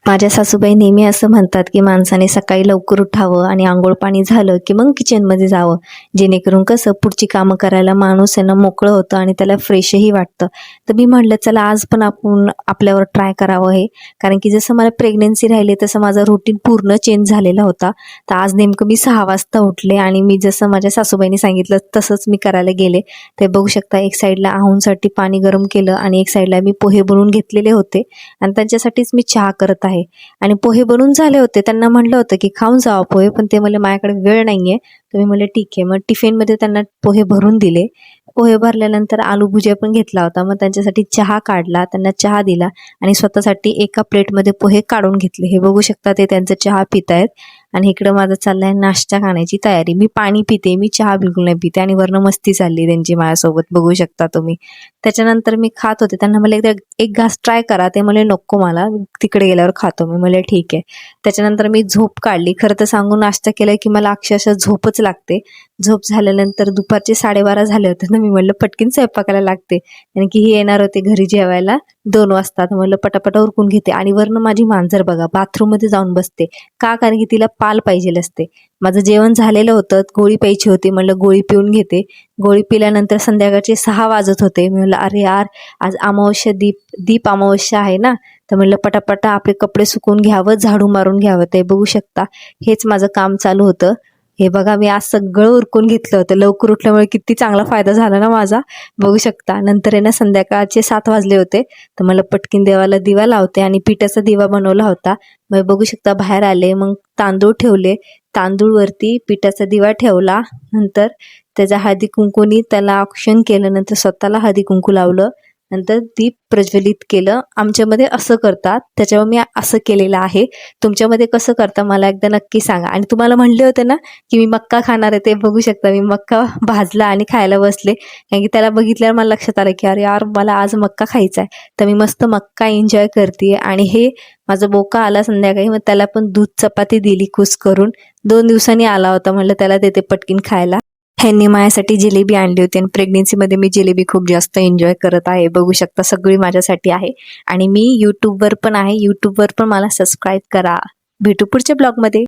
माझ्या सासूबाई नेहमी असं म्हणतात की माणसाने सकाळी लवकर उठावं आणि अंघोळ पाणी झालं की मग किचनमध्ये जावं, जेणेकरून कसं पुढची कामं करायला माणूस आहे ना मोकळं होतं आणि त्याला फ्रेशही वाटतं. तर मी म्हटलं चला आज पण आपण आपल्यावर ट्राय करावं हे, कारण की जसं मला प्रेग्नन्सी राहिली तसं माझा रुटीन पूर्ण चेंज झालेला होता. तर आज नेमकं मी 6 वाजता उठले आणि मी जसं माझ्या सासूबाईंनी सांगितलं तसंच मी करायला गेले. ते बघू शकता, एक साईडला आहूंसाठी पाणी गरम केलं आणि एक साईडला मी पोहे बनवून घेतलेले होते आणि त्यांच्यासाठीच मी चहा करत आहे. आणि पोहे बनून झाले होते. त्यांना म्हटलं होतं की खाऊन जावा पोहे, पण ते म्हणले माझ्याकडे वेळ नाहीये. तर मी म्हणले ठीक आहे. मग टिफिनमध्ये त्यांना पोहे भरून दिले. पोहे भरल्यानंतर आलू भुजिया पण घेतला होता. मग त्यांच्यासाठी चहा काढला, त्यांना चहा दिला आणि स्वतःसाठी एका प्लेटमध्ये पोहे काढून घेतले. हे बघू शकता, ते त्यांचा चहा पित आहेत आणि इकडं माझं चाललंय नाश्ता खाण्याची तयारी. मी पाणी पिते, मी चहा बिलकुल नाही पिते आणि वरनं मस्ती चालली त्यांची माझ्यासोबत, बघू शकता तुम्ही. त्याच्यानंतर मी खात होते. त्यांना म्हणले एकदा एक घास ट्राय करा. ते म्हणले नको मला, तिकडे गेल्यावर खातो. मी म्हणले ठीक आहे. त्याच्यानंतर मी झोप काढली. खरं तर सांगू, नाश्ता केला की मला अक्षरशः झोपच लागते. झोप झाल्यानंतर दुपारचे 12:30 झाले होते ना, मी म्हणलं पटकन स्वयंपाकाला लागते, कारण की हे येणार होते घरी जेवायला 2 वाजता. तर म्हणलं पटापटा उरकून घेते आणि वरनं माझी मांजर बघा बाथरूममध्ये जाऊन बसते. का? कारण की तिला पाल पाहिजे असते. माझं जेवण झालेलं होतं, गोळी प्यायची होती, म्हणलं गोळी पिऊन घेते. गोळी पिल्यानंतर संध्याकाळचे 6 वाजत होते. मी म्हणलं अरे यार, आज अमावस्या, दीप अमावस्या आहे ना, तर म्हणलं पटापटा आपले कपडे सुकवून घ्यावं, झाडू मारून घ्यावं. ते बघू शकता, हेच माझं काम चालू होतं. हे बघा, मी आज सगळं उरकून घेतलं होतं. लवकर उठल्यामुळे किती चांगला फायदा झाला ना माझा, बघू शकता. नंतर आहे ना संध्याकाळचे 7 वाजले होते. तर मला पटकीन देवाला दिवा लावते आणि पिठाचा दिवा बनवला होता. मग बघू शकता बाहेर आले, मग तांदूळ ठेवले, तांदूळवरती पिठाचा दिवा ठेवला. नंतर त्याचा हळदी कुंकूनी त्याला औक्षण केलं. नंतर स्वतःला हळदी कुंकू लावलं. नंतर दीप प्रज्वलित केलं. आमच्यामध्ये असं करतात, त्याच्यावर मी असं केलेलं आहे. तुमच्यामध्ये कसं करता मला एकदा नक्की सांगा. आणि तुम्हाला म्हणले होते ना की मी मक्का खाणार आहे, ते बघू शकता मी मक्का भाजला आणि खायला बसले, कारण की त्याला बघितल्यावर मला लक्षात आलं की अरे यार, मला आज मक्का खायचा आहे. तर मी मस्त मक्का एन्जॉय करते. आणि हे माझा बोका आला संध्याकाळी, मग त्याला पण दूध चपाती दिली कुस करून. 2 दिवसांनी आला होता, म्हणलं त्याला देते पटकीन खायला. ह्यांनी माझ्यासाठी जिलेबी आणली होती आणि प्रेग्नेन्सीमध्ये मी जिलेबी खूप जास्त एन्जॉय करत आहे. बघू शकता, सगळी माझ्यासाठी आहे. आणि मी यूट्यूबवर पण आहे. यूट्यूबवर पण मला सबस्क्राईब करा. भेटू पुढच्या ब्लॉगमध्ये.